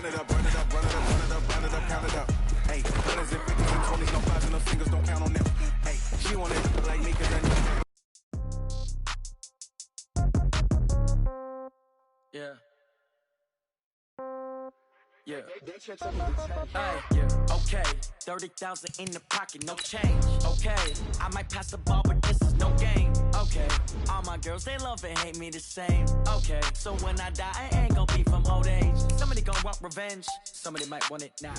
it up, run it up, run it up, run it up, run it up, count it up. Hey, 100s and 50s and 20s, no 5s and no singles, don't count on them. Hey, she wanna like me cause I know. Yeah. Yeah. Yeah. Okay. 30,000 in the pocket, no change. Okay. I might pass the ball, but this is no game. Okay. All my girls, they love and hate me the same. Okay. So when I die, I ain't gon' be from old age. Somebody gon' want revenge. Somebody might want it now.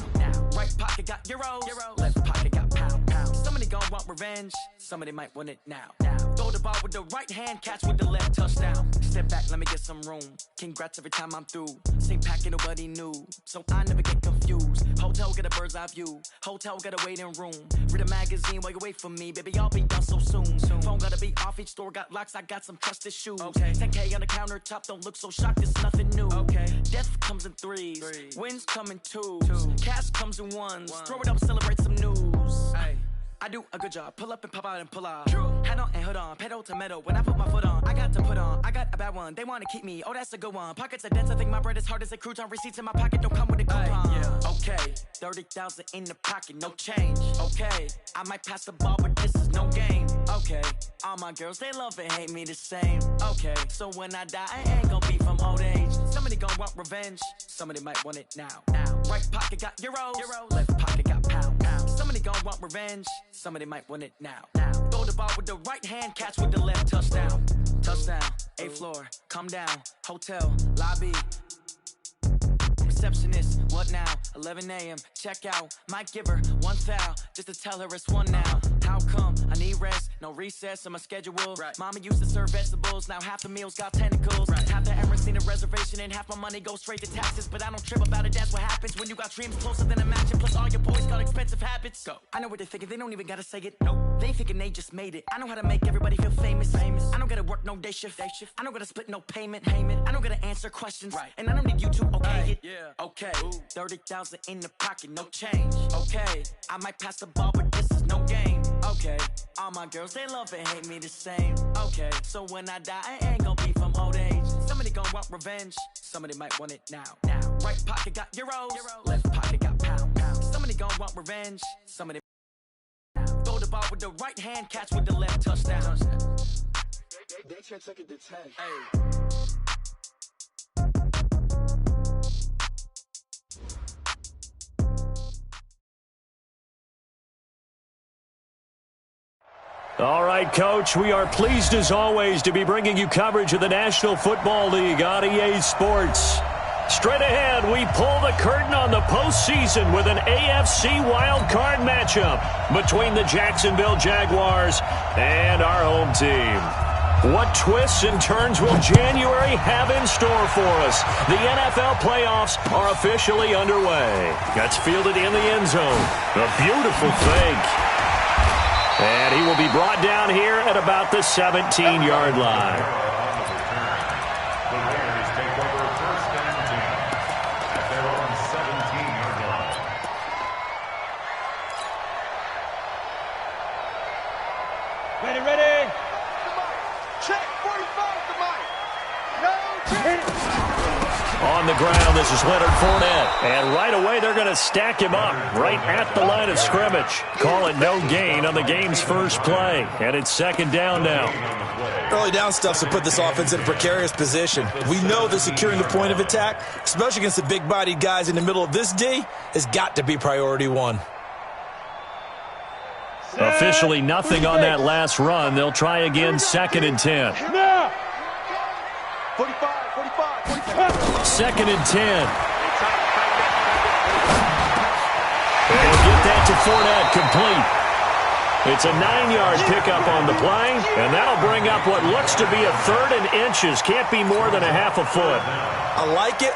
Right pocket got euros. Left pocket got pound. Somebody gon' want revenge. Somebody might want it now. Throw the ball with the right hand, catch with the left, touchdown. Step back, let me get some room. Congrats every time I'm through. Same packet, nobody knew. So I never get confused. Hotel get a bird's eye view. Hotel get a waiting room. Read a magazine while you wait for me. Baby, I'll be done so soon. Phone gotta be off, each store got locks. I got some trusted shoes. 10K on the countertop, don't look so shocked, it's nothing new. Death comes in threes. Wins come in twos. Cash comes in ones. Throw it up, celebrate some news. I do a good job. Pull up and pop out and pull out. Hat on and hood on. Pedal to metal. When I put my foot on, I got to put on. I got a bad one. They want to keep me. Oh, that's a good one. Pockets are dense. I think my bread is hard as a crouton. Receipts in my pocket don't come with a coupon. Okay. 30,000 in the pocket. No change. Okay. I might pass the ball, but this is no game. Okay. All my girls, they love and hate me the same. Okay. So when I die, I ain't gon' be from old age. Somebody gon' want revenge. Somebody might want it now. Right pocket got euros. Left pocket got pound. Somebody gon' want revenge. Somebody might want it now. Throw the ball with the right hand, catch with the left, touchdown. Touchdown, 8th floor, come down, hotel, lobby. Receptionist, what now? 11 a.m., check out. Might give her one foul, just to tell her it's one now. How come? I need rest, no recess in my schedule. Mama used to serve vegetables, now half the meals got tentacles. Half the Emirates need a reservation and half my money goes straight to taxes. But I don't trip about it, that's what happens when you got dreams closer than a mansion. Plus all your boys got expensive habits. Go. I know what they're thinking, they don't even gotta say it. Nope. They thinking they just made it. I know how to make everybody feel famous. I don't gotta work no day shift. I don't gotta split no payment. I don't gotta answer questions. And I don't need you to okay it. Okay, 30,000 in the pocket, no change. Okay, I might pass the ball, but this is no game. Okay, all my girls, they love and hate me the same. Okay, so when I die, I ain't gon' be from old age. Somebody gon' want revenge. Somebody might want it now. Right pocket got euros. Left pocket got pound. Somebody gon' want revenge. Somebody throw the ball with the right hand, catch with the left, touchdown. They check second to 10. All right, Coach, we are pleased as always to be bringing you coverage of the National Football League on EA Sports. Straight ahead, we pull the curtain on the postseason with an AFC wildcard matchup between the Jacksonville Jaguars and our home team. What twists and turns will January have in store for us? The NFL playoffs are officially underway. Gets fielded in the end zone. A beautiful fake. And he will be brought down here at about the 17-yard line. The Bears take over 1st and 10 at their own 17-yard line. Ready. Check 45 to Mike. No check. On the ground, this is Leonard Fournette. And right away, they're going to stack him up right at the line of scrimmage. Call it no gain on the game's first play. And it's 2nd down now. Early down stuffs to put this offense in a precarious position. We know that securing the point of attack, especially against the big-bodied guys in the middle of this D, has got to be priority one. Officially nothing on that last run. They'll try again 2nd and 10. 45. 2nd and 10. They'll get that to Fournette, complete. It's a 9-yard pickup on the play, and that'll bring up what looks to be a 3rd and inches. Can't be more than a half a foot. I like it.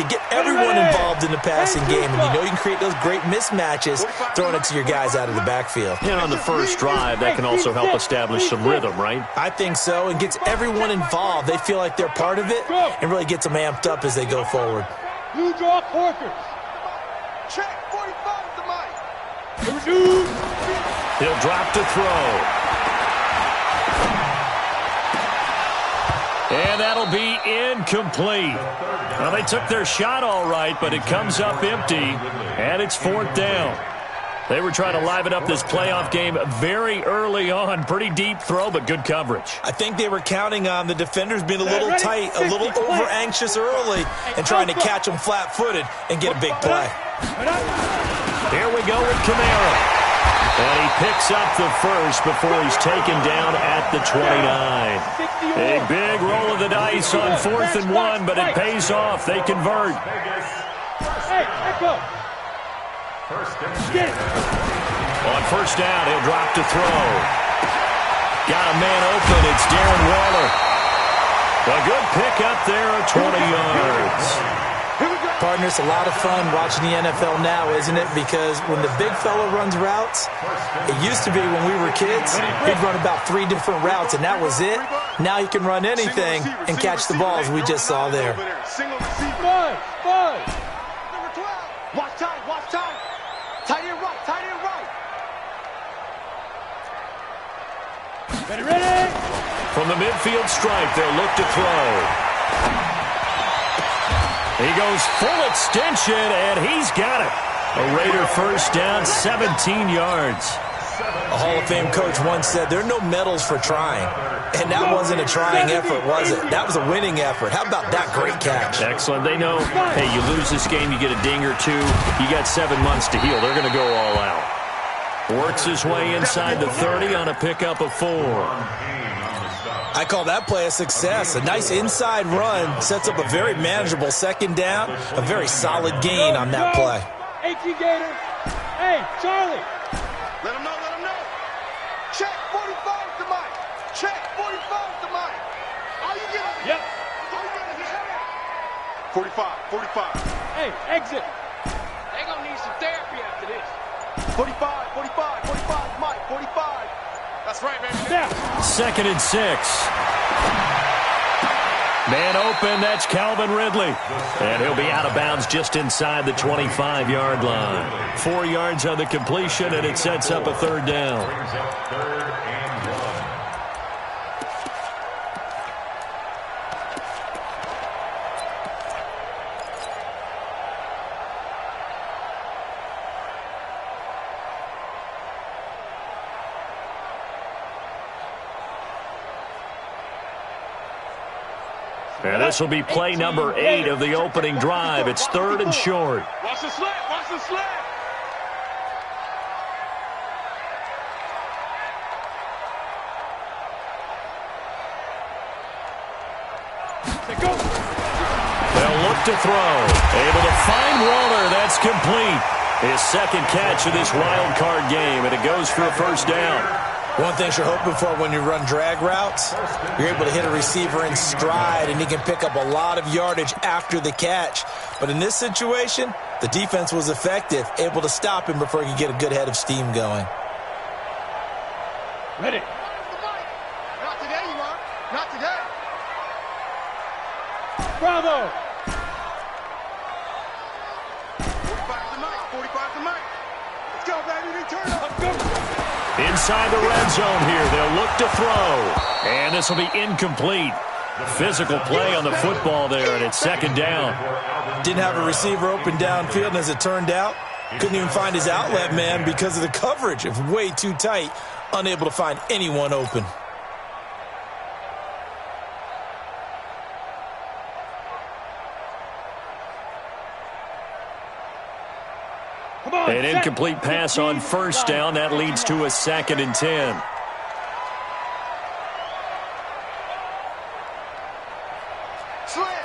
Get everyone involved in the passing game, and you know you can create those great mismatches throwing it to your guys out of the backfield. And on the first drive, that can also help establish some rhythm, right? I think so, and gets everyone involved. They feel like they're part of it, and really gets them amped up as they go forward. You draw quarters. Check 45 to Mike. He'll drop to throw. And that'll be incomplete. Well, they took their shot all right, but it comes up empty, and it's 4th down. They were trying to liven up this playoff game very early on. Pretty deep throw, but good coverage. I think they were counting on the defenders being a little tight, a little over-anxious early, and trying to catch them flat-footed and get a big play. Here we go with Kamara. And he picks up the first before he's taken down at the 29. A big roll of the dice on 4th and 1, but it pays off. They convert. Hey, echo. On 1st down, he'll drop to throw. Got a man open. It's Darren Waller. A good pick up there at 20 yards. Partner, it's a lot of fun watching the NFL now, isn't it? Because when the big fella runs routes, it used to be when we were kids, he'd run about 3 different routes, and that was it. Now he can run anything and catch the balls we just saw there. Five. Number 12. Watch time. Tight end right. Ready. From the midfield stripe, they'll look to throw. He goes full extension, and he's got it. A Raider first down, 17 yards. A Hall of Fame coach once said, there are no medals for trying. And that wasn't a trying effort, was it? That was a winning effort. How about that great catch? Excellent. They know, hey, you lose this game, you get a ding or two. You got 7 months to heal. They're going to go all out. Works his way inside the 30 on a pickup of 4. I call that play a success. A nice inside run sets up a very manageable 2nd down, a very solid gain on that play. HE Gator. Hey, Charlie. Let him know. Check 45 to Mike. Check 45 to Mike. Are you getting it? Yep. Are you getting it? 45. Hey, exit. They gonna need some therapy after this. 45, Mike, 45. That's right, baby. Yeah. 2nd and 6. Man open, that's Calvin Ridley. And he'll be out of bounds just inside the 25-yard line. 4 yards on the completion, and it sets up a 3rd down. And this will be play number 8 of the opening drive. It's 3rd and short. Watch the slant. They'll look to throw. Able to find Waller. That's complete. His 2nd catch of this wild card game, and it goes for a 1st down. One thing you're hoping for when you run drag routes, you're able to hit a receiver in stride, and he can pick up a lot of yardage after the catch. But in this situation, the defense was effective, able to stop him before he could get a good head of steam going. Ready. Not today, you are. Not today. Bravo. 45 to Mike. Let's go, baby. Return up. Let's go. Inside the red zone here, they'll look to throw. And this will be incomplete. Physical play on the football there, and it's 2nd down. Didn't have a receiver open downfield, and as it turned out, couldn't even find his outlet man because of the coverage. It was way too tight, unable to find anyone open. An incomplete pass on 1st down. That leads to a 2nd and 10. Slam.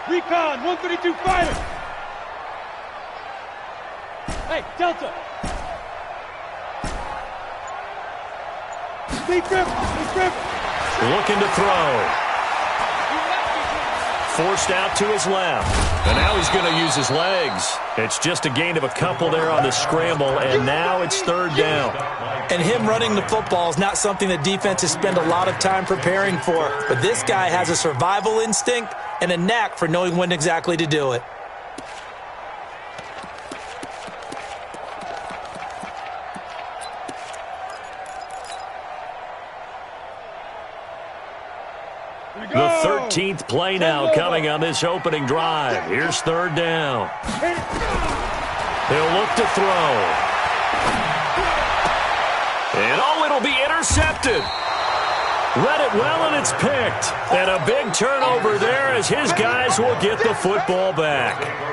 Recon, 132 fighter. Hey, Delta. Lee Griffin. Looking to throw. Forced out to his left. And now he's going to use his legs. It's just a gain of a couple there on the scramble, and now it's 3rd down. And him running the football is not something the defenses spend a lot of time preparing for. But this guy has a survival instinct and a knack for knowing when exactly to do it. The 15th play now coming on this opening drive. Here's third down. He'll look to throw. And it'll be intercepted. Read it well, and it's picked. And a big turnover there as his guys will get the football back.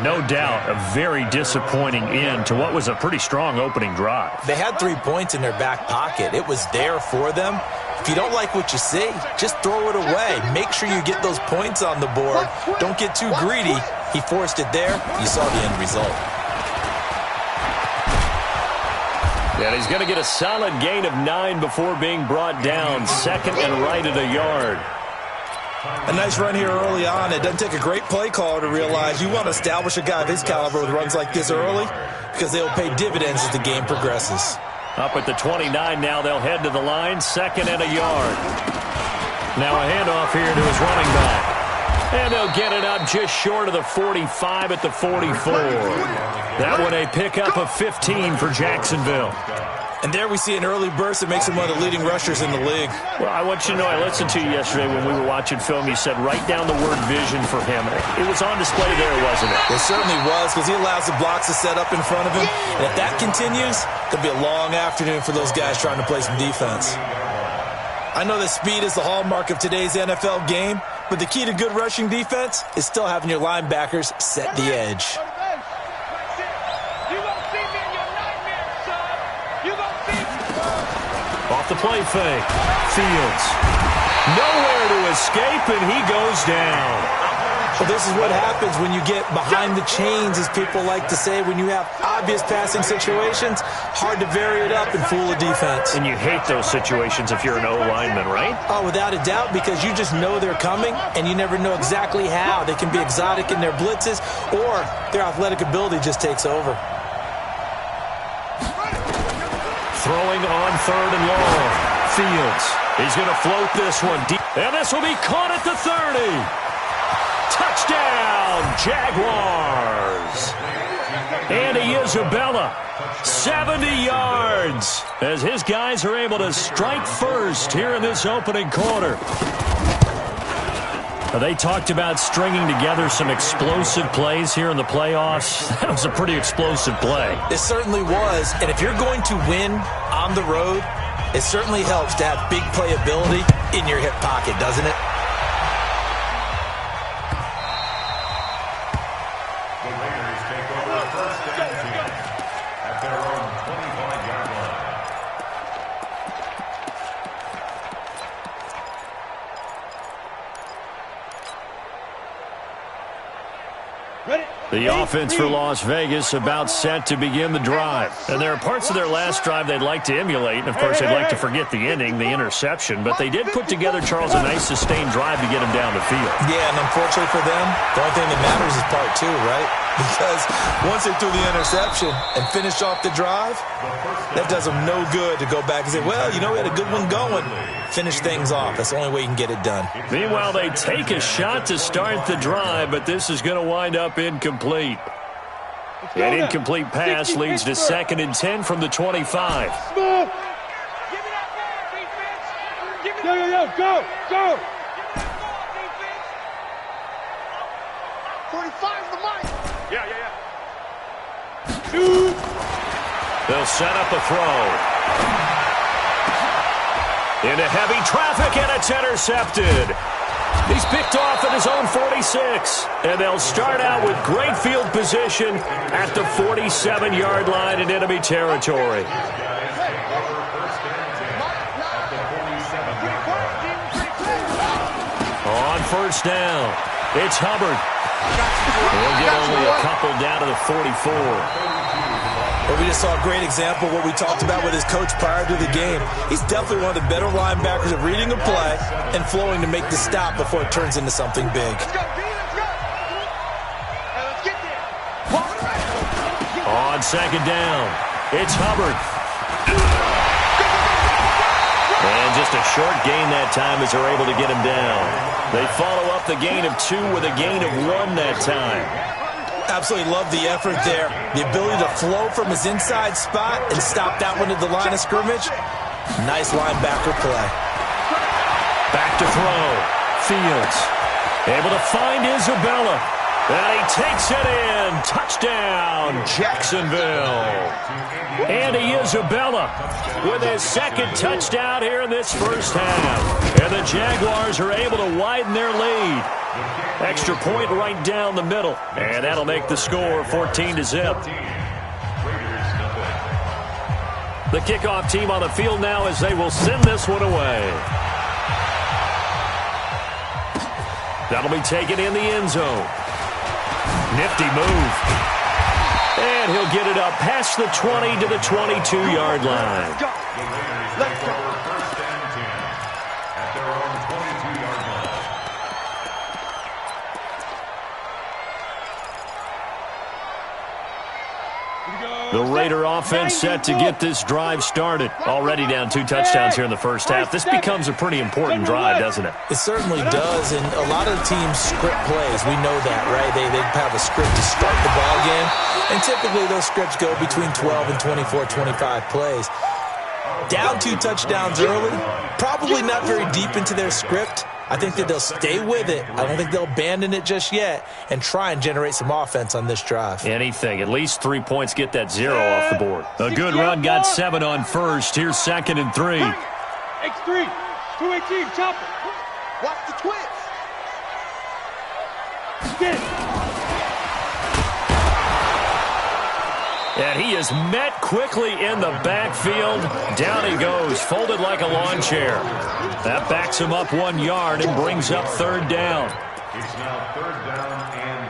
No doubt a very disappointing end to what was a pretty strong opening drive. They had 3 points in their back pocket. It was there for them. If you don't like what you see, just throw it away. Make sure you get those points on the board. Don't get too greedy. He forced it there. You saw the end result. And he's going to get a solid gain of 9 before being brought down. Second and right at a yard. A nice run here early on. It doesn't take a great play caller to realize you want to establish a guy of his caliber with runs like this early because they'll pay dividends as the game progresses. Up at the 29 now, they'll head to the line. Second and a yard. Now a handoff here to his running back. And they'll get it up just short of the 45 at the 44. That one a pickup of 15 for Jacksonville. And there we see an early burst that makes him one of the leading rushers in the league. Well, I want you to know, I listened to you yesterday when we were watching film. You said write down the word vision for him. It was on display there, wasn't it? It certainly was, because he allows the blocks to set up in front of him. And if that continues, there'll be a long afternoon for those guys trying to play some defense. I know that speed is the hallmark of today's NFL game, but the key to good rushing defense is still having your linebackers set the edge. Off the play fake. Fields. Nowhere to escape, and he goes down. Well, this is what happens when you get behind the chains, as people like to say. When you have obvious passing situations, hard to vary it up and fool a defense. And you hate those situations if you're an O-lineman, right? Oh, without a doubt, because you just know they're coming, and you never know exactly how. They can be exotic in their blitzes, or their athletic ability just takes over. Throwing on third and long. Fields. He's going to float this one deep. And this will be caught at the 30. Touchdown, Jaguars. Andy Isabella, 70 yards, as his guys are able to strike first here in this opening quarter. They talked about stringing together some explosive plays here in the playoffs. That was a pretty explosive play. It certainly was. And if you're going to win on the road, it certainly helps to have big playability in your hip pocket, doesn't it? The Raiders take over first and 10 at their own 25-yard line. The offense for Las Vegas about set to begin the drive. And there are parts of their last drive they'd like to emulate. And, of course, they'd like to forget the ending, the interception. But they did put together, Charles, a nice sustained drive to get him down the field. Yeah, and unfortunately for them, the only thing that matters is part two, right? Because once they threw the interception and finished off the drive, that does them no good to go back and say, well, you know, we had a good one going. Finish things off. That's the only way you can get it done. Meanwhile, they take a shot to start the drive, but this is going to wind up incomplete. An incomplete pass leads to 2nd and 10 from the 25. Go! 45 the mic. Yeah. Shoot. They'll set up a throw. Into heavy traffic, and it's intercepted. He's picked off at his own 46. And they'll start out with great field position at the 47-yard line in enemy territory. On first down, it's Hubbard. They'll get only a couple down to the 44. Well, we just saw a great example of what we talked about with his coach prior to the game. He's definitely one of the better linebackers at reading a play and flowing to make the stop before it turns into something big. On second down, it's Hubbard. And just a short gain that time as they're able to get him down. They follow up the gain of 2 with a gain of 1 that time. Absolutely love the effort there. The ability to flow from his inside spot and stop that one at the line of scrimmage. Nice linebacker play. Back to throw. Fields. Able to find Isabella. And he takes it in. Touchdown, Jacksonville. Andy Isabella with his second touchdown here in this first half. And the Jaguars are able to widen their lead. Extra point right down the middle. And that'll make the score 14-0. The kickoff team on the field now as they will send this one away. That'll be taken in the end zone. Nifty move. And he'll get it up past the 20 to the 22-yard line. Let's go. First and 10 at their own 22-yard line. The Raider offense set to get this drive started. Already down 2 touchdowns here in the first half. This becomes a pretty important drive, doesn't it? It certainly does, and a lot of the teams script plays. We know that, right? They have a script to start the ball game, and typically those scripts go between 12 and 24, 25 plays. Down 2 touchdowns early, probably not very deep into their script. I think that they'll stay with it. I don't think they'll abandon it just yet and try and generate some offense on this drive. Anything. At least 3 points get that 0 off the board. A good run got 7 on first. Here's 2nd and 3. X3, 218, chopper. Watch the twist. Get it. And he is met quickly in the backfield. Down he goes, folded like a lawn chair. That backs him up 1 yard and brings up 3rd down. It's now 3rd down and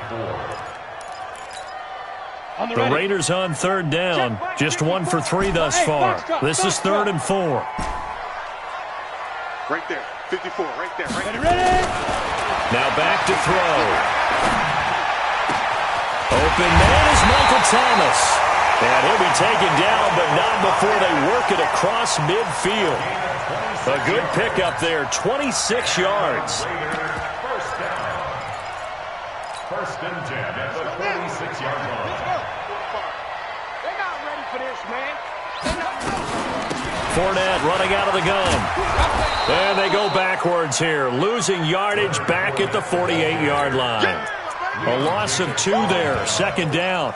4. The Raiders on 3rd down. Just 1 for 3 thus far. This is 3rd and 4. Right there, 54, right there, right there. Ready? Now back to throw. Open man is Michael Thomas. And he'll be taken down, but not before they work it across midfield. A good pickup there, 26 yards. First down. 1st and 10 at the 26-yard line. They're not ready for this, man. Fournette running out of the gun. And they go backwards here, losing yardage back at the 48-yard line. A loss of 2 there, 2nd down.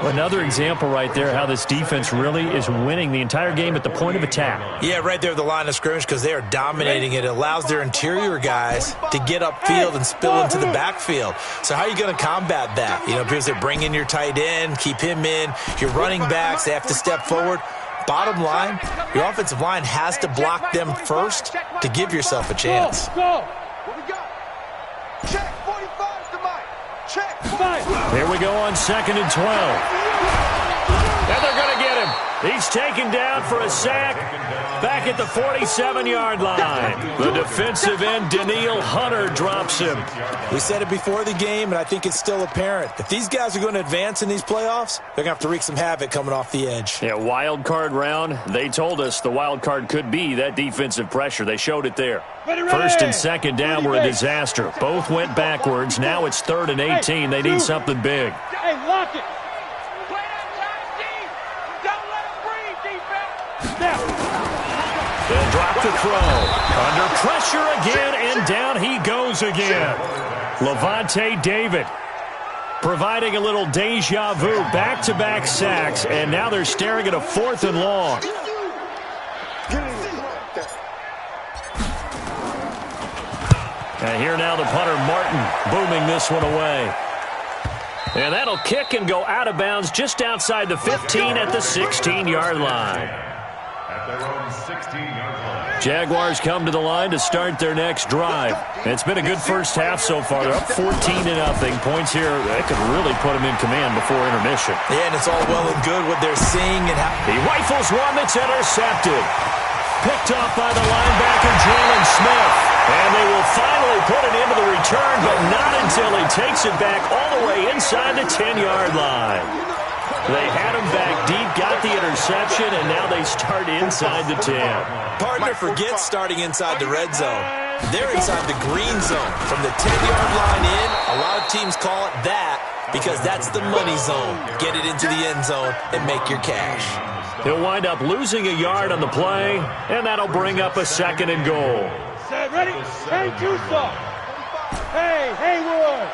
Another example right there how this defense really is winning the entire game at the point of attack. Yeah, right there at the line of scrimmage because they are dominating it. It allows their interior guys to get upfield and spill into the backfield. So how are you going to combat that? You know, because they bring in your tight end, keep him in. Your running backs, they have to step forward. Bottom line, your offensive line has to block them first to give yourself a chance. Go. What we got? Check 45 to Mike. Check 5. Here we go on 2nd and 12. And they're going to get him. He's taken down for a sack back at the 47-yard line. The defensive end, Danielle Hunter, drops him. We said it before the game, and I think it's still apparent. If these guys are going to advance in these playoffs, they're going to have to wreak some havoc coming off the edge. Yeah, wild card round. They told us the wild card could be that defensive pressure. They showed it there. 1st and 2nd down were a disaster. Both went backwards. Now it's 3rd and 18. They need something big. Hey, lock it. Play outside, Steve. Don't let him breathe, defense. Now. They'll drop the throw. Under pressure again, and down he goes again. Levante David providing a little deja vu. Back-to-back sacks, and now they're staring at a 4th and long. And here now the punter, Martin, booming this one away. And that'll kick and go out of bounds just outside the 15 at the 16-yard line. At their own 16-yard line. Jaguars come to the line to start their next drive. And it's been a good first half so far. They're up 14-0. Points here that could really put them in command before intermission. Yeah, and it's all well and good what they're seeing. And how he rifles one that's intercepted. Picked off by the linebacker, Jalen Smith. And they will finally put it into the return, but not until he takes it back all the way inside the 10-yard line. They had him back deep, got the interception, and now they start inside the 10. Partner forgets starting inside the red zone. They're inside the green zone. From the 10-yard line in, a lot of teams call it that because that's the money zone. Get it into the end zone and make your cash. He'll wind up losing a yard on the play, and that'll bring up a 2nd and goal. Set, ready? Hey, Juice. Hey, Haywood.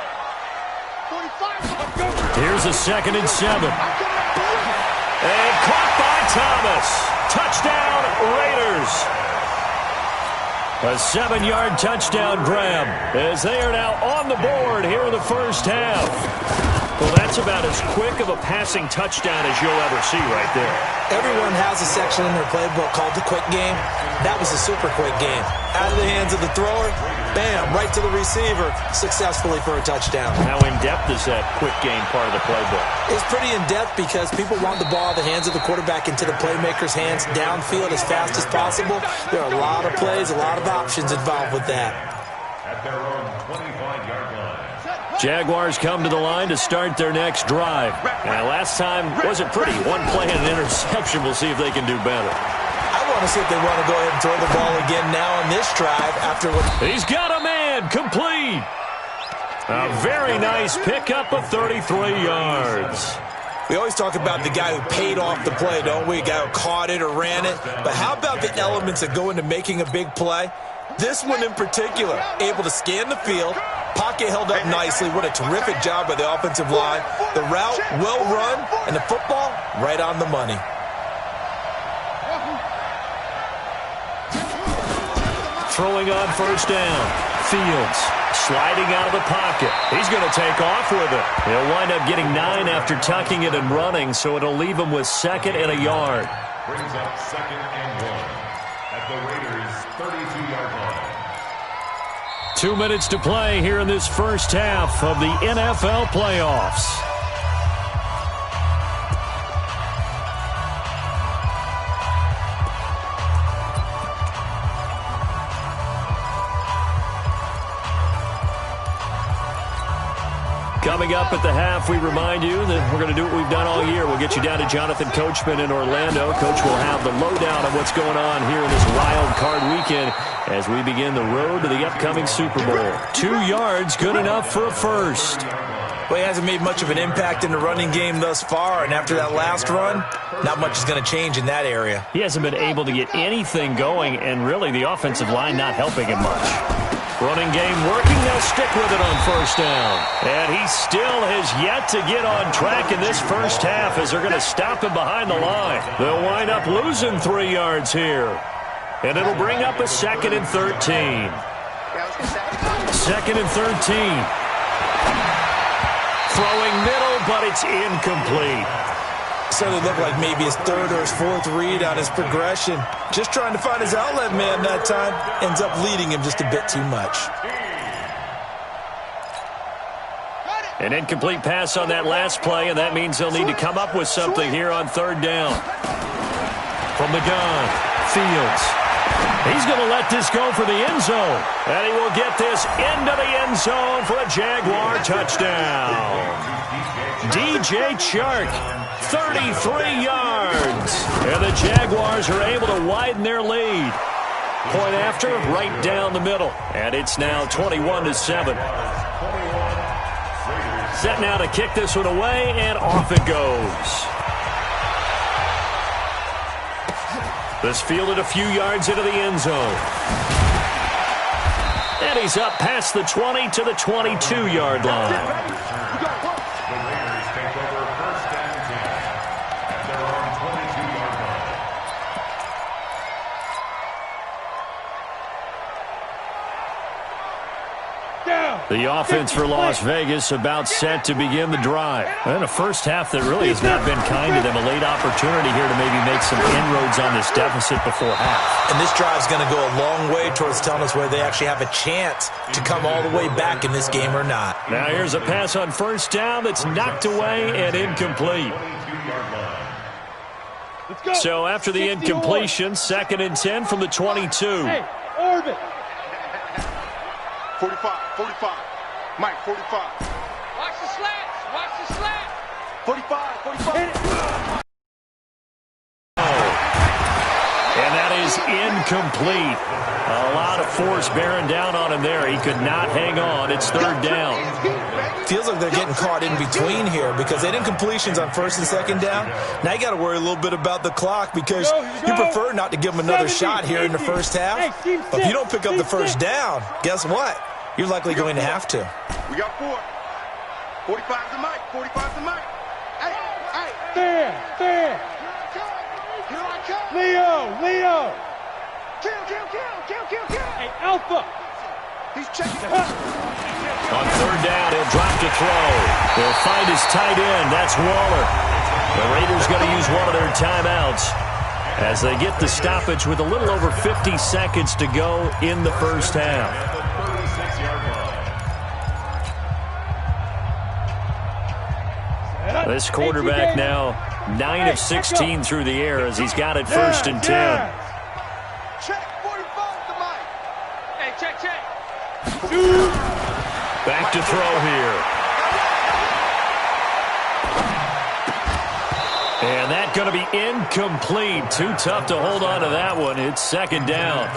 45. Here's a 2nd and 7. And caught by Thomas. Touchdown, Raiders. A 7-yard touchdown grab as they are now on the board here in the first half. Well, that's about as quick of a passing touchdown as you'll ever see right there. Everyone has a section in their playbook called the quick game. That was a super quick game. Out of the hands of the thrower, bam, right to the receiver, successfully for a touchdown. How in-depth is that quick game part of the playbook? It's pretty in-depth because people want the ball in the hands of the quarterback into the playmaker's hands downfield as fast as possible. There are a lot of plays, a lot of options involved with that. At their own 25-yard line. Jaguars come to the line to start their next drive. And last time wasn't pretty. One play and an interception. We'll see if they can do better. I want to see if they want to go ahead and throw the ball again now on this drive after what... He's got a man. Complete. A very nice pickup of 33 yards. We always talk about the guy who paid off the play, don't we? A guy who caught it or ran it. But how about the elements that go into making a big play? This one in particular, able to scan the field, pocket held up nicely. What a terrific job by the offensive line. The route, well run, and the football, right on the money. Throwing on first down. Fields sliding out of the pocket. He's going to take off with it. He'll wind up getting 9 after tucking it and running, so it'll leave him with 2nd and a yard. Brings up 2nd and 1 at the Raiders' 32-yard line. 2 minutes to play here in this first half of the NFL playoffs. Coming up at the half, we remind you that we're going to do what we've done all year. We'll get you down to Jonathan Coachman in Orlando. Coach will have the lowdown on what's going on here in this wild card weekend as we begin the road to the upcoming Super Bowl. 2 yards, good enough for a first. Well, he hasn't made much of an impact in the running game thus far, and after that last run, not much is going to change in that area. He hasn't been able to get anything going, and really the offensive line not helping him much. Running game working. They'll stick with it on first down. And he still has yet to get on track in this first half as they're going to stop him behind the line. They'll wind up losing 3 yards here. And it'll bring up a 2nd and 13. 2nd and 13. Throwing middle, but it's incomplete. Certainly looked like maybe his 3rd or his 4th read on his progression. Just trying to find his outlet man that time. Ends up leading him just a bit too much. An incomplete pass on that last play, and that means they'll need to come up with something here on 3rd down. From the gun, Fields. He's going to let this go for the end zone. And he will get this into the end zone for a Jaguar touchdown. DJ Chark, 33 yards. And the Jaguars are able to widen their lead. Point after, right down the middle. And it's now 21-7. Set now to kick this one away, and off it goes. This fielded a few yards into the end zone. And he's up past the 20 to the 22-yard line. The Raiders take over 1st and 10 at their own 22-yard line. The offense for Las Vegas about set to begin the drive. And a first half that really has not been kind to them. A late opportunity here to maybe make some inroads on this deficit before half. And this drive's going to go a long way towards telling us whether they actually have a chance to come all the way back in this game or not. Now here's a pass on first down that's knocked away and incomplete. So after the incompletion, 2nd and 10 from the 22. Hey, orbit. 45, 45. Mike, 45. Watch the slats. Watch the slats. 45, 45. And that is incomplete. A lot of force bearing down on him there. He could not hang on. It's 3rd down. feels like they're getting caught in between here because they didn't completions on first and second down. Now you got to worry a little bit about the clock because you prefer not to give them another shot here in the first half. But if you don't pick up the first down, guess what? You're likely going to have to. We got 4. 45's the mic. 45's the mic. Hey, hey. There. Here I come. Leo. Kill. Hey, Alpha. He's checking. On third down, he'll drop to throw. He'll find his tight end. That's Waller. The Raiders going to use one of their timeouts as they get the stoppage with a little over 50 seconds to go in the first half. This quarterback now 9 of 16 through the air as he's got it first and 10. Check. 45's the mic. Hey, check. Back to throw here. And that's going to be incomplete. Too tough to hold on to that one. It's second down.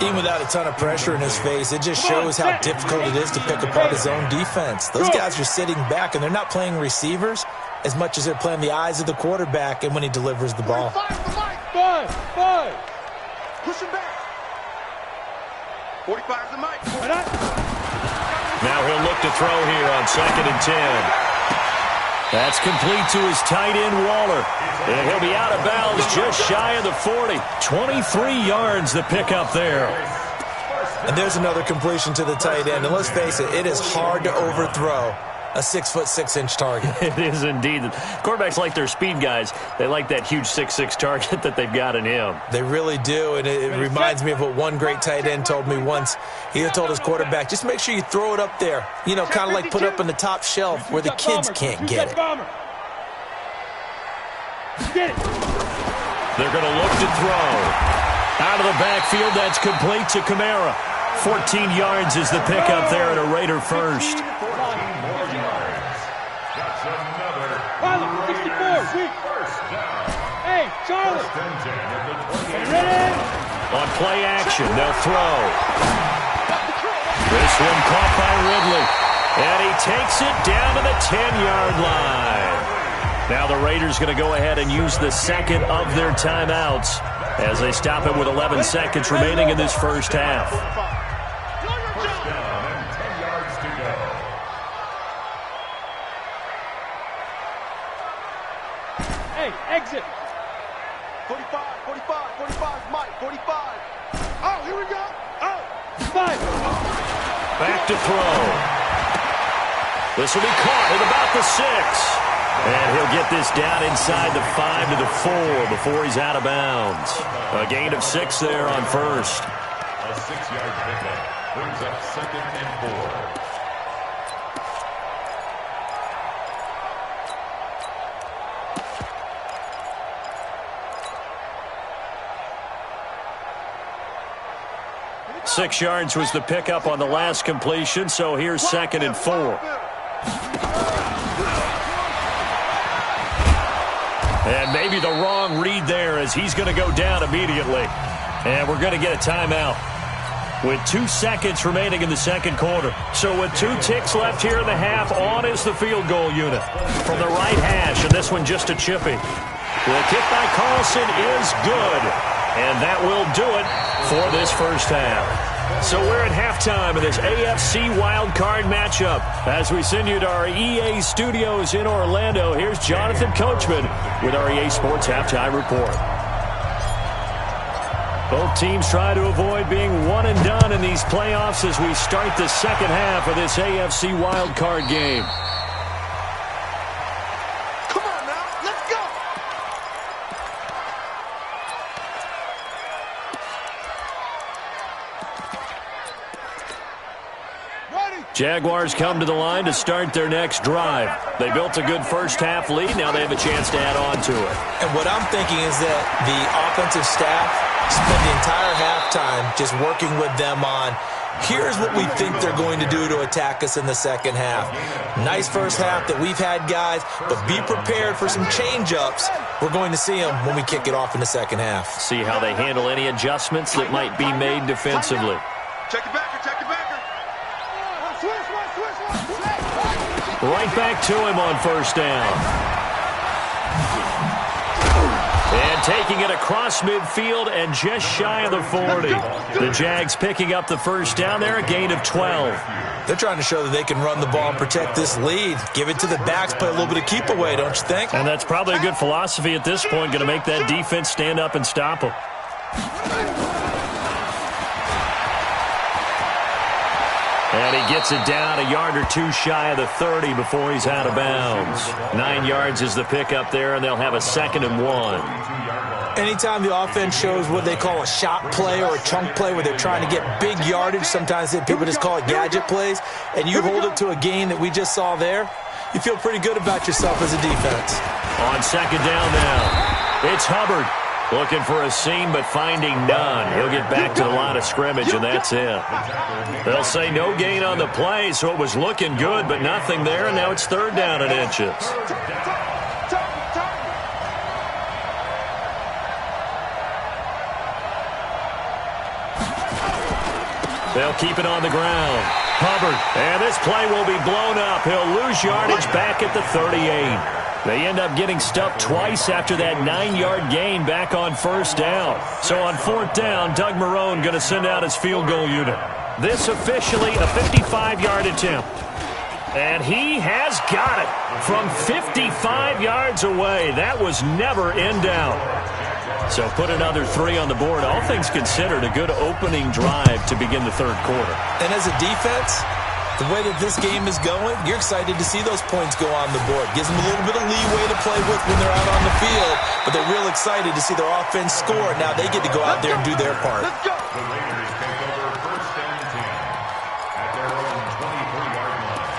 Even without a ton of pressure in his face, it just shows how difficult it is to pick apart his own defense. Those guys are sitting back, and they're not playing receivers as much as they're playing the eyes of the quarterback and when he delivers the ball. 45's the mic. Five. Push him back. 45's the mic. Now he'll look to throw here on second and 10. That's complete to his tight end, Waller. And he'll be out of bounds just shy of the 40. 23 yards the pickup there. And there's another completion to the tight end. And let's face it, it is hard to overthrow a 6'6" target. It is indeed. Quarterbacks like their speed guys. They like that huge 6'6" target that they've got in him. They really do, and it reminds me of what one great tight end told me once. He told his quarterback, just make sure you throw it up there. You know, kind of like put it up on the top shelf where the kids can't get it. Get it. They're going to look to throw. Out of the backfield, that's complete to Kamara. 14 yards is the pickup there and a Raider first. 14 more yards. That's another 64. first down. Hey, Charlie. First and 10 at the 20. Ready? On play action, they'll throw. This one caught by Ridley. And he takes it down to the 10-yard line. Now the Raiders going to go ahead and use the second of their timeouts as they stop it with 11 seconds remaining in this first half. First down and 10 yards to go. Hey, exit. 45's Mike. 45. Oh, here we go. Oh. 5. Back to throw. This will be caught at about the 6. And he'll get this down inside the 5 to the 4 before he's out of bounds. A gain of 6 there on first. A 6-yard pickup brings up second and 4. Six yards was the pickup on the last completion, so here's second and 4. And maybe the wrong read there as he's going to go down immediately. And we're going to get a timeout with 2 seconds remaining in the second quarter. So with 2 ticks left here in the half, on is the field goal unit from the right hash, and this one just a chippy. The kick by Carlson is good, and that will do it for this first half. So we're at halftime of this AFC wildcard matchup. As we send you to our EA studios in Orlando, here's Jonathan Coachman with our EA Sports Halftime Report. Both teams try to avoid being one and done in these playoffs as we start the second half of this AFC wildcard game. Come on now, let's go. Jaguars come to the line to start their next drive. They built a good first half lead. Now they have a chance to add on to it. And what I'm thinking is that the offensive staff spent the entire halftime just working with them on, here's what we think they're going to do to attack us in the second half. Nice first half that we've had, guys, but be prepared for some change-ups. We're going to see them when we kick it off in the second half. See how they handle any adjustments that might be made defensively. Check it backer, check it backer. Switch. Right back to him on first down. And taking it across midfield and just shy of the 40. The Jags picking up the first down there, a gain of 12. They're trying to show that they can run the ball and protect this lead. Give it to the backs, play a little bit of keep away, don't you think? And that's probably a good philosophy at this point, going to make that defense stand up and stop them. And he gets it down a yard or two shy of the 30 before he's out of bounds. 9 yards is the pickup there, and they'll have a 2nd and 1. Anytime the offense shows what they call a shot play or a chunk play where they're trying to get big yardage, sometimes people just call it gadget plays, and you hold it to a gain that we just saw there, you feel pretty good about yourself as a defense. On 2nd down now, it's Hubbard. Looking for a seam, but finding none. He'll get back to the line of scrimmage, and that's it. They'll say no gain on the play, so it was looking good, but nothing there, and now it's 3rd down and inches. They'll keep it on the ground. Hubbard, and this play will be blown up. He'll lose yardage back at the 38. They end up getting stuffed twice after that 9-yard gain back on first down. So on 4th down, Doug Marrone going to send out his field goal unit. This officially a 55-yard attempt. And he has got it from 55 yards away. That was never in doubt. So put another 3 on the board. All things considered, a good opening drive to begin the 3rd quarter. And as a defense, the way that this game is going, you're excited to see those points go on the board. Gives them a little bit of leeway to play with when they're out on the field, but they're real excited to see their offense score. Now they get to go out there and do their part. The Raiders take over 1st and 10 at their own 23-yard line.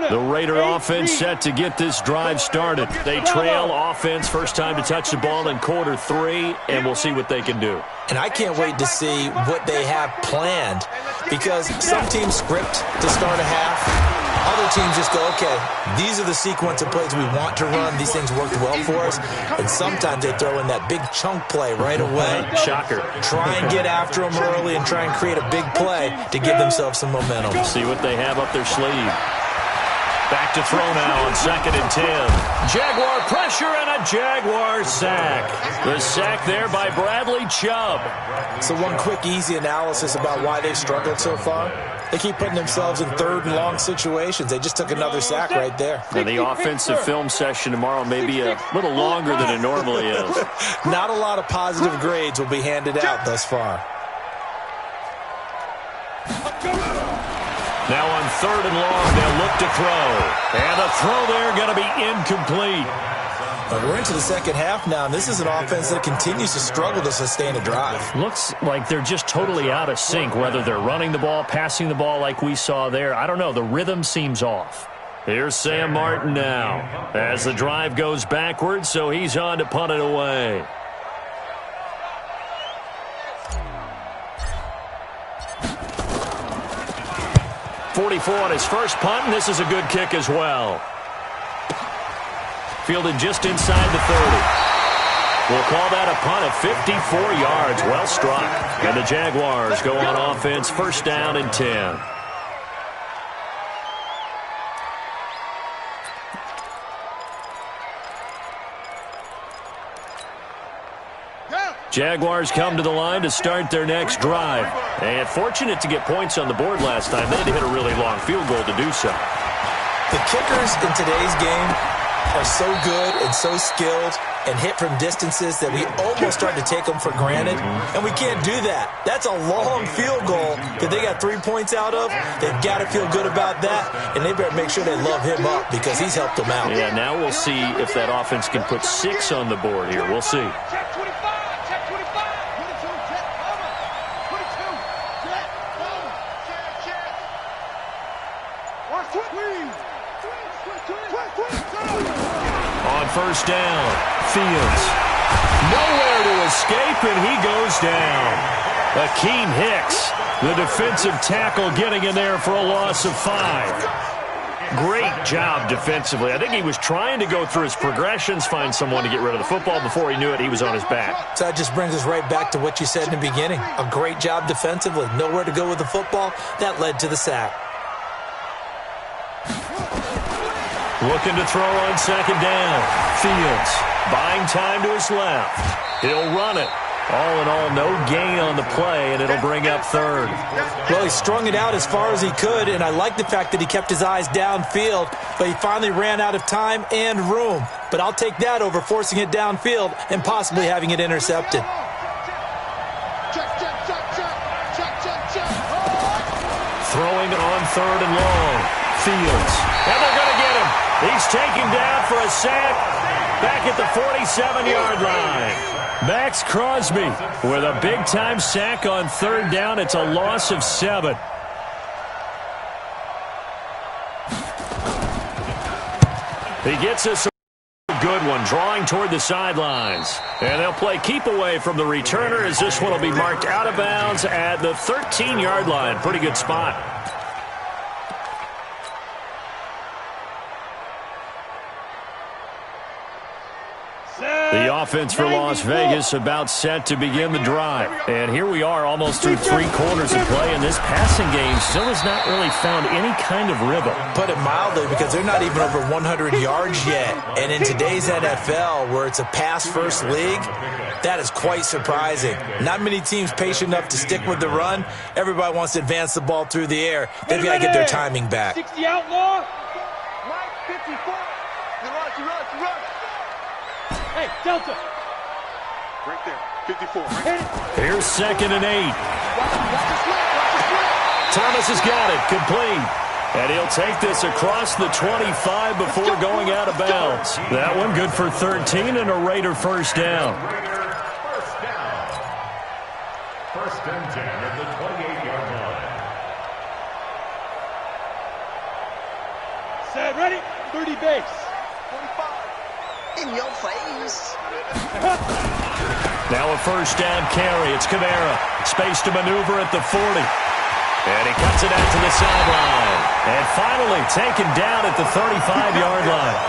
The Raider offense set to get this drive started. They trail offense, first time to touch the ball in quarter 3, and we'll see what they can do. And I can't wait to see what they have planned, because some teams script to start a half. Other teams just go, okay, these are the sequence of plays we want to run. These things worked well for us. And sometimes they throw in that big chunk play right away. Shocker. Try and get after them early and try and create a big play to give themselves some momentum. See what they have up their sleeve. Back to throw now on 2nd and 10. Jaguar pressure and a Jaguar sack. The sack there by Bradley Chubb. So one quick, easy analysis about why they've struggled so far. They keep putting themselves in 3rd and long situations. They just took another sack right there. And the offensive film session tomorrow may be a little longer than it normally is. Not a lot of positive grades will be handed out thus far. Now on 3rd and long, they'll look to throw. And the throw there going to be incomplete. But we're into the 2nd half now, and this is an offense that continues to struggle to sustain a drive. Looks like they're just totally out of sync, whether they're running the ball, passing the ball like we saw there. I don't know. The rhythm seems off. Here's Sam Martin now as the drive goes backwards, so he's on to punt it away. .44 on his first punt, and this is a good kick as well. Fielded just inside the 30. We'll call that a punt of 54 yards. Well struck. And the Jaguars go on offense, 1st down and 10. Jaguars come to the line to start their next drive. And fortunate to get points on the board last time. They had to hit a really long field goal to do so. The kickers in today's game are so good and so skilled and hit from distances that we almost start to take them for granted. And we can't do that. That's a long field goal that they got 3 points out of. They've got to feel good about that. And they better make sure they love him up because he's helped them out. Yeah, now we'll see if that offense can put 6 on the board here. We'll see. On 1st down, Fields. Nowhere to escape, and he goes down. Akeem Hicks, the defensive tackle, getting in there for a loss of 5. Great job defensively. I think he was trying to go through his progressions, find someone to get rid of the football. Before he knew it, he was on his back. So that just brings us right back to what you said in the beginning. A great job defensively. Nowhere to go with the football. That led to the sack. Looking to throw on second down. Fields buying time to his left. He'll run it. All in all, no gain on the play, and it'll bring up third. Well, he strung it out as far as he could, and I like the fact that he kept his eyes downfield, but he finally ran out of time and room. But I'll take that over forcing it downfield and possibly having it intercepted. Throwing on third and long. Fields. And they're going to get him. He's taken down for a sack back at the 47-yard line. Max Crosby with a big-time sack on third down. It's a loss of 7. He gets us a good one, drawing toward the sidelines. And they'll play keep away from the returner as this one will be marked out of bounds at the 13-yard line. Pretty good spot. The offense for Las Vegas about set to begin the drive. And here we are almost through 3 quarters of play, and this passing game still has not really found any kind of rhythm. Put it mildly, because they're not even over 100 yards yet. And in today's NFL, where it's a pass-first league, that is quite surprising. Not many teams patient enough to stick with the run. Everybody wants to advance the ball through the air. They've got to get their timing back. 60 outlaw. Mike, 54. You run. Hey, Delta. Right there, 54. Right. Here's second and 8. Thomas has got it, complete. And he'll take this across the 25 before going out of bounds. That one good for 13 and a Raider first down. First and 10 at the 28-yard line. Set, ready, 30 base. 45. In your face. Now a first down carry. It's Kamara. Space to maneuver at the 40. And he cuts it out to the sideline. And finally taken down at the 35-yard line.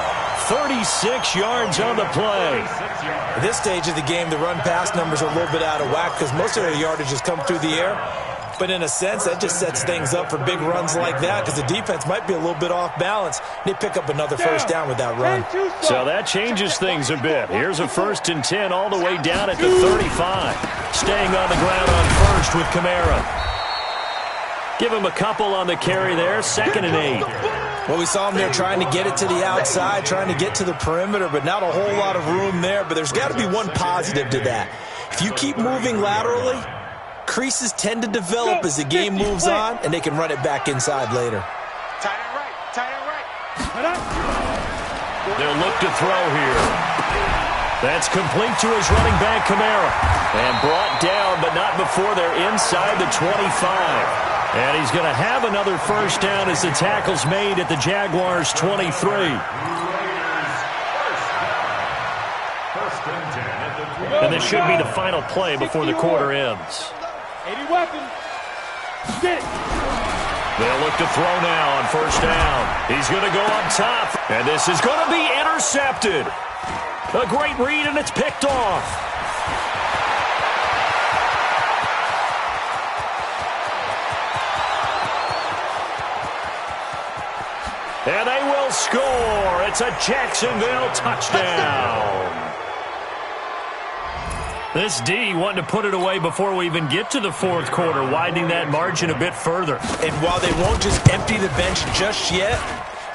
36 yards on the play. At this stage of the game, the run-pass numbers are a little bit out of whack because most of their yardage has come through the air. But in a sense, that just sets things up for big runs like that because the defense might be a little bit off balance. They pick up another first down with that run. So that changes things a bit. Here's a first and 10 all the way down at the 35. Staying on the ground on first with Kamara. Give him a couple on the carry there. Second and 8. Well, we saw him there trying to get it to the outside, trying to get to the perimeter, but not a whole lot of room there. But there's got to be one positive to that. If you keep moving laterally, creases tend to develop as the game moves on, and they can run it back inside later. Tight end right. They'll look to throw here. That's complete to his running back, Kamara. And brought down, but not before they're inside the 25. And he's going to have another first down as the tackle's made at the Jaguars' 23. And this should be the final play before the quarter ends. 80 weapons. Get it. They'll look to throw now on first down. He's going to go up top. And this is going to be intercepted. A great read, and it's picked off. And they will score. It's a Jacksonville touchdown. This D wanting to put it away before we even get to the fourth quarter, widening that margin a bit further. And while they won't just empty the bench just yet,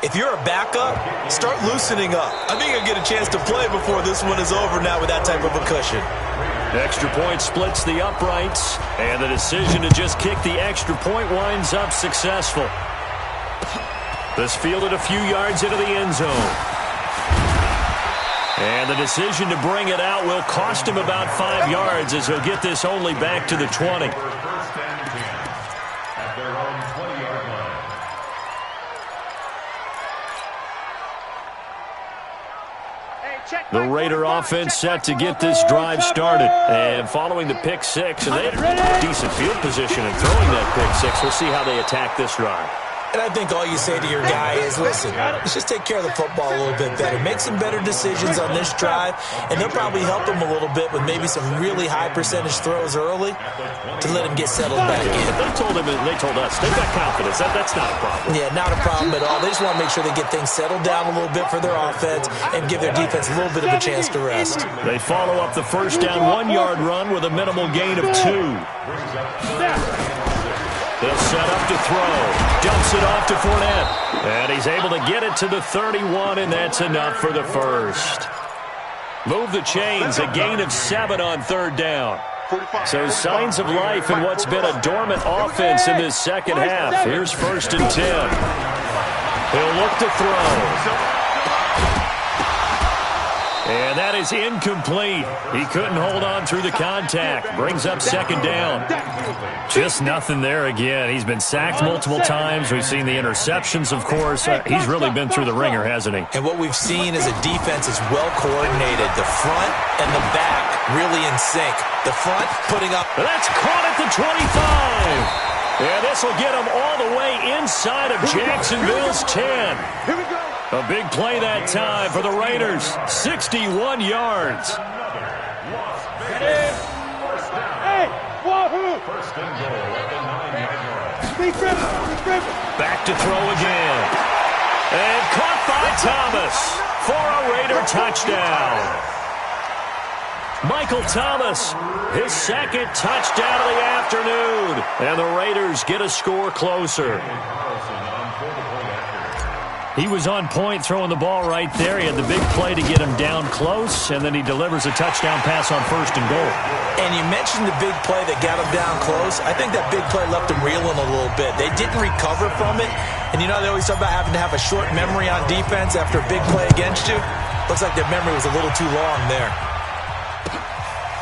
if you're a backup, start loosening up. I think you'll get a chance to play before this one is over now with that type of a cushion. Extra point splits the uprights, and the decision to just kick the extra point winds up successful. This fielded a few yards into the end zone. And the decision to bring it out will cost him about 5 yards as he'll get this only back to the 20. The Raider offense set to get this drive started. And following the pick six, and they had decent field position in throwing that pick six. We'll see how they attack this drive. And I think all you say to your guy is, listen, let's just take care of the football a little bit better. Make some better decisions on this drive, and they'll probably help him a little bit with maybe some really high-percentage throws early to let him get settled back in. They told us, they've got confidence. That's not a problem. Yeah, not a problem at all. They just want to make sure they get things settled down a little bit for their offense and give their defense a little bit of a chance to rest. They follow up the first down 1-yard run with a minimal gain of 2. They'll set up to throw. Dumps it off to Fournette. And he's able to get it to the 31, and that's enough for the first. Move the chains, a gain of 7 on 3rd down. So signs of life in what's been a dormant offense in this second half. Here's 1st and 10. He'll look to throw. And that is incomplete. He couldn't hold on through the contact. Brings up 2nd down. Just nothing there again. He's been sacked multiple times. We've seen the interceptions, of course. He's really been through the ringer, hasn't he? And what we've seen is a defense is well coordinated. The front and the back really in sync. The front putting up. That's caught at the 25. And this will get him all the way inside of Jacksonville's 10. Here we go. A big play that time for the Raiders. 61 yards. Hey, Wahoo! Back to throw again. And caught by Thomas for a Raider touchdown. Michael Thomas, his 2nd touchdown of the afternoon. And the Raiders get a score closer. He was on point throwing the ball right there. He had the big play to get him down close, and then he delivers a touchdown pass on 1st and goal. And you mentioned the big play that got him down close. I think that big play left him reeling a little bit. They didn't recover from it. And you know they always talk about having to have a short memory on defense after a big play against you. Looks like their memory was a little too long there.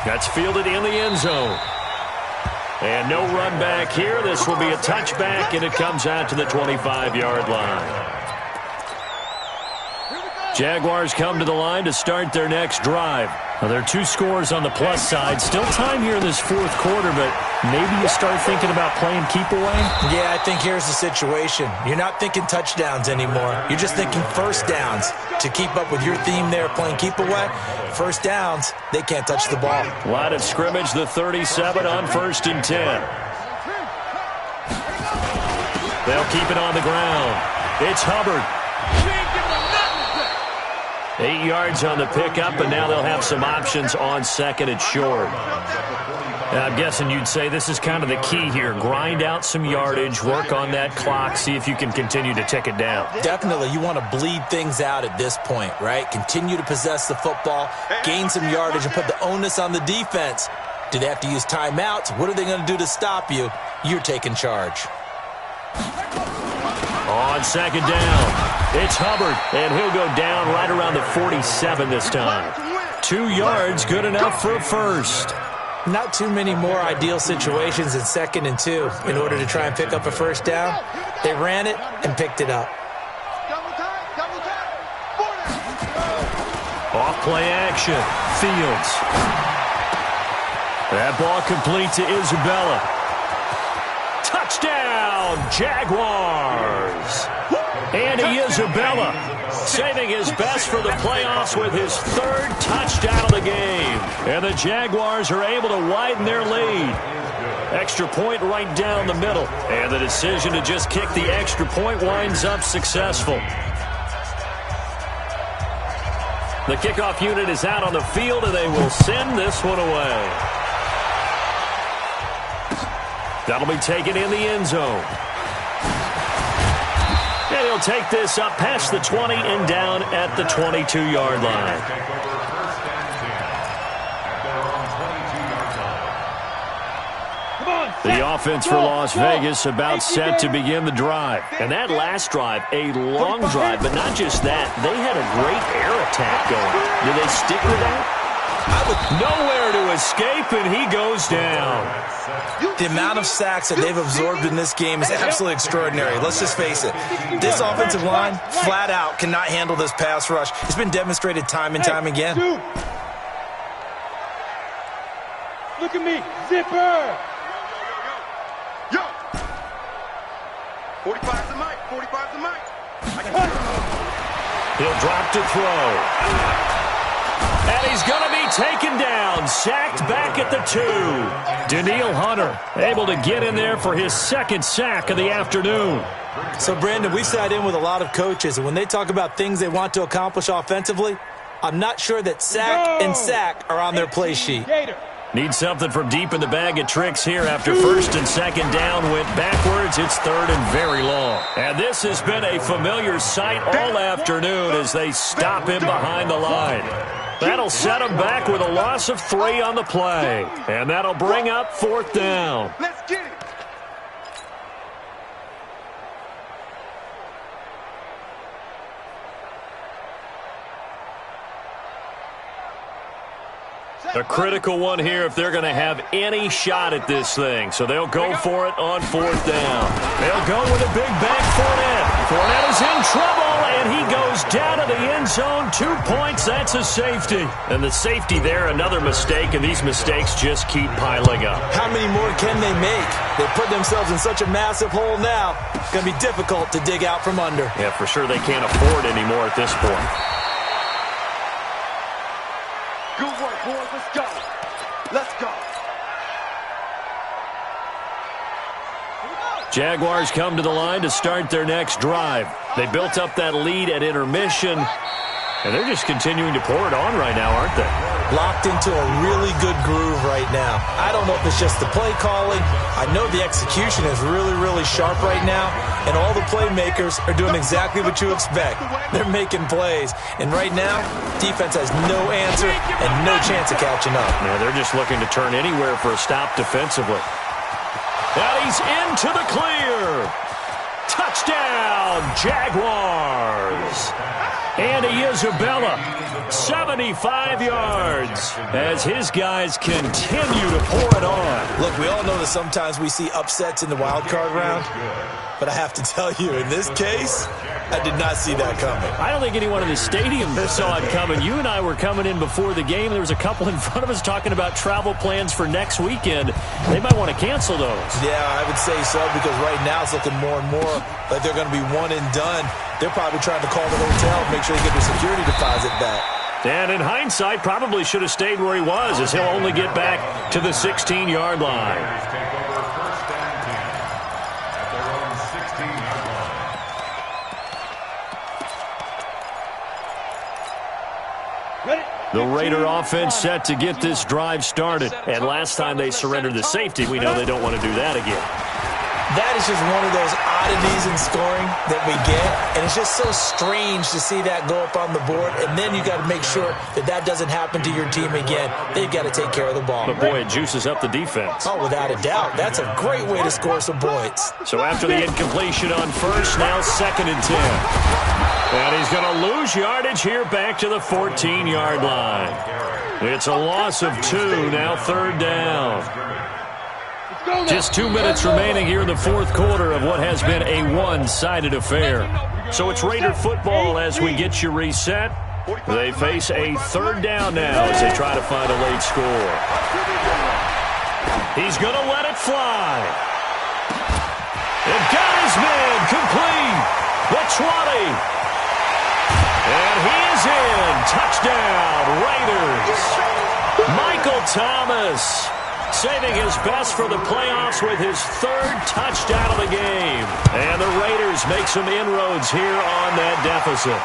That's fielded in the end zone. And no run back here. This will be a touchback, and it comes out to the 25-yard line. Jaguars come to the line to start their next drive. Now, there are 2 scores on the plus side. Still time here in this 4th quarter, but maybe you start thinking about playing keep away? Yeah, I think here's the situation. You're not thinking touchdowns anymore. You're just thinking 1st downs. To keep up with your theme there, playing keep away, 1st downs, they can't touch the ball. Line of scrimmage, the 37 on 1st and 10. They'll keep it on the ground. It's Hubbard. 8 yards on the pickup, and now they'll have some options on 2nd and short. I'm guessing you'd say this is kind of the key here. Grind out some yardage, work on that clock, see if you can continue to tick it down. Definitely. You want to bleed things out at this point, right? Continue to possess the football, gain some yardage, and put the onus on the defense. Do they have to use timeouts? What are they going to do to stop you? You're taking charge. On 2nd down, it's Hubbard, and he'll go down right around the 47 this time. 2 yards, good enough for a first. Not too many more ideal situations in 2nd and 2 in order to try and pick up a 1st down. They ran it and picked it up. Off play action, Fields. That ball complete to Isabella. Touchdown, Jaguars. Andy Isabella saving his best for the playoffs with his 3rd touchdown of the game. And the Jaguars are able to widen their lead. Extra point right down the middle. And the decision to just kick the extra point winds up successful. The kickoff unit is out on the field, and they will send this one away. That'll be taken in the end zone. And he'll take this up past the 20 and down at the 22-yard line. The offense for Las Vegas about set to begin the drive. And that last drive, a long drive, but not just that. They had a great air attack going. Do they stick with that? Nowhere to escape, and he goes down. The amount of sacks that they've absorbed in this game is absolutely extraordinary. Let's just face it. This offensive line, flat out, cannot handle this pass rush. It's been demonstrated time and time again. Look at me, zipper. Yo. 45 to Mike. 45's the mic. He'll drop to throw. And he's going to be taken down, sacked back at the 2. Danielle Hunter able to get in there for his second sack of the afternoon. So, Brandon, we sat in with a lot of coaches, and when they talk about things they want to accomplish offensively, I'm not sure that sack and sack are on their play sheet. Need something from deep in the bag of tricks here after first and second down went backwards. It's third and very long. And this has been a familiar sight all afternoon as they stop him behind the line. That'll set him back with a loss of 3 on the play. And that'll bring up 4th down. Let's get it. A critical one here if they're going to have any shot at this thing. So they'll go for it on 4th down. They'll go with a big bang Fournette. Fournette is in trouble, and he goes down to the end zone. 2 points, that's a safety. And the safety there, another mistake, and these mistakes just keep piling up. How many more can they make? They put themselves in such a massive hole now. It's going to be difficult to dig out from under. Yeah, for sure they can't afford any more at this point. Good work, boys. Let's go. Let's go. Jaguars come to the line to start their next drive. They built up that lead at intermission, and they're just continuing to pour it on right now, aren't they? Locked into a really good groove right now. I don't know if it's just the play calling. I know the execution is really, really sharp right now, and all the playmakers are doing exactly what you expect. They're making plays, and right now, defense has no answer and no chance of catching up. Yeah, they're just looking to turn anywhere for a stop defensively. And he's into the clear. Touchdown, Jaguars. Andy Isabella, 75 yards as his guys continue to pour it on. Look, we all know that sometimes we see upsets in the wild card round, but I have to tell you, in this case, I did not see that coming. I don't think anyone in the stadium saw it coming. You and I were coming in before the game. There was a couple in front of us talking about travel plans for next weekend. They might want to cancel those. Yeah, I would say so, because right now it's looking more and more like they're going to be one and done. They're probably trying to call the hotel, make sure they get their security deposit back. And in hindsight, probably should have stayed where he was, as he'll only get back to the 16-yard line. The Raider offense set to get this drive started. And last time they surrendered the safety, we know they don't want to do that again. That is just one of those oddities in scoring that we get, and it's just so strange to see that go up on the board, and then you got to make sure that that doesn't happen to your team again. They've got to take care of the ball. But, boy, it juices up the defense. Oh, without a doubt. That's a great way to score some points. So after the incompletion on first, now 2nd and 10. And he's going to lose yardage here back to the 14-yard line. It's a loss of 2, now 3rd down. Just 2 minutes remaining here in the 4th quarter of what has been a one-sided affair. So it's Raider football as we get you reset. They face a 3rd down now as they try to find a late score. He's going to let it fly. And got his man complete. The 20. And he is in. Touchdown, Raiders. Michael Thomas saving his best for the playoffs with his 3rd touchdown of the game. And the Raiders make some inroads here on that deficit.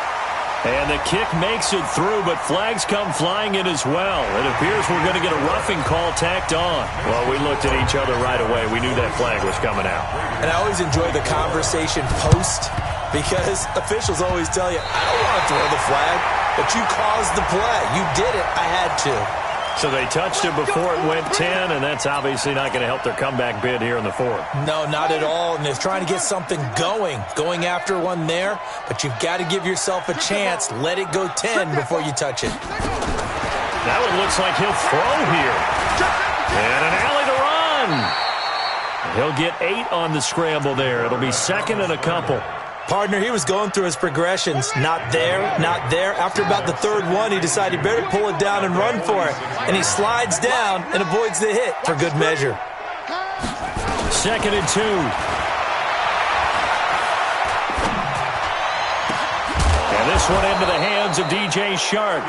And the kick makes it through, but flags come flying in as well. It appears we're going to get a roughing call tacked on. Well, we looked at each other right away. We knew that flag was coming out. And I always enjoy the conversation post, because officials always tell you, I don't want to throw the flag, but you caused the play. You did it. I had to. So they touched it before it went 10, and that's obviously not going to help their comeback bid here in the 4th. No, not at all, and they're trying to get something going after one there, but you've got to give yourself a chance. Let it go 10 before you touch it. That one looks like he'll throw here. And an alley to run. He'll get 8 on the scramble there. It'll be 2nd and a couple. Partner, he was going through his progressions. Not there, not there. After about the 3rd one, he decided he better pull it down and run for it. And he slides down and avoids the hit for good measure. 2nd and 2. this one into the hands of DJ Shark.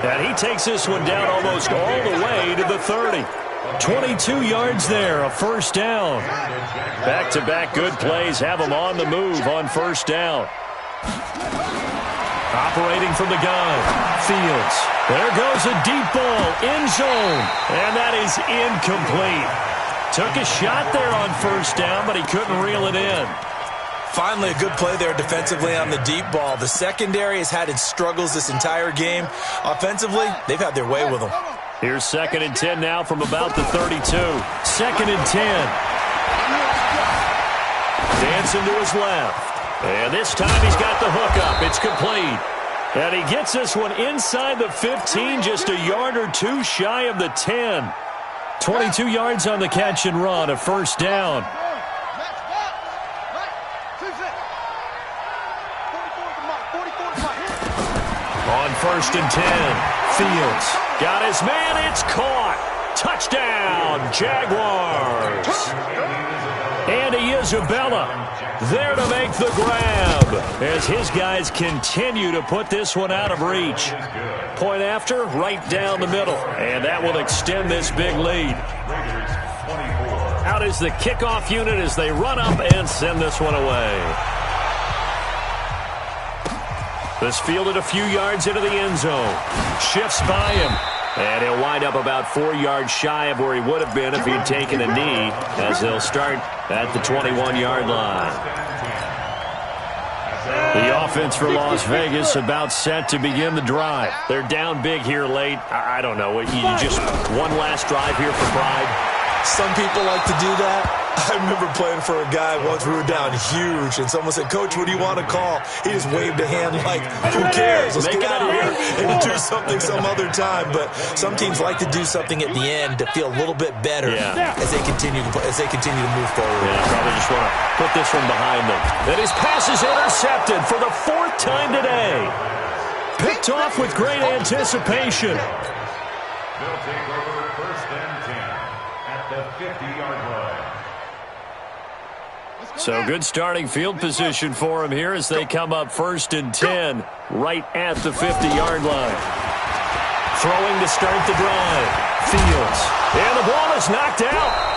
And he takes this one down almost all the way to the 30. 22 yards there, a first down. Back-to-back good plays have him on the move on first down. Operating from the gun, Fields. There goes a deep ball, end zone, and that is incomplete. Took a shot there on first down, but he couldn't reel it in. Finally, a good play there defensively on the deep ball. The secondary has had its struggles this entire game. Offensively, they've had their way with them. Here's 2nd and 10 now from about the 32. 2nd and 10. Dancing to his left. And this time he's got the hook up. It's complete. And he gets this one inside the 15, just a yard or two shy of the 10. 22 yards on the catch and run, a first down. On 1st and 10, Fields got his man. It's caught. Touchdown, Jaguars. Andy Isabella there to make the grab as his guys continue to put this one out of reach. Point after, right down the middle, and that will extend this big lead. Out is the kickoff unit as they run up and send this one away. This fielded a few yards into the end zone. Shifts by him. And he'll wind up about 4 yards shy of where he would have been if he'd taken a knee, as they'll start at the 21-yard line. The offense for Las Vegas about set to begin the drive. They're down big here late. I don't know. You just one last drive here for pride. Some people like to do that. I remember playing for a guy once. We were down huge, and someone said, "Coach, what do you want to call?" He just waved a hand like, "Who cares? Let's get out of here and do something some other time." But some teams like to do something at the end to feel a little bit better as they continue to move forward. Yeah, probably just want to put this one behind them. And his pass is intercepted for the 4th time today. Picked off with great anticipation. They'll take over 1st and 10 at the 50-yard line. So good starting field position for him here as they come up 1st and 10 right at the 50-yard line. Throwing to start the drive. Fields. And the ball is knocked out.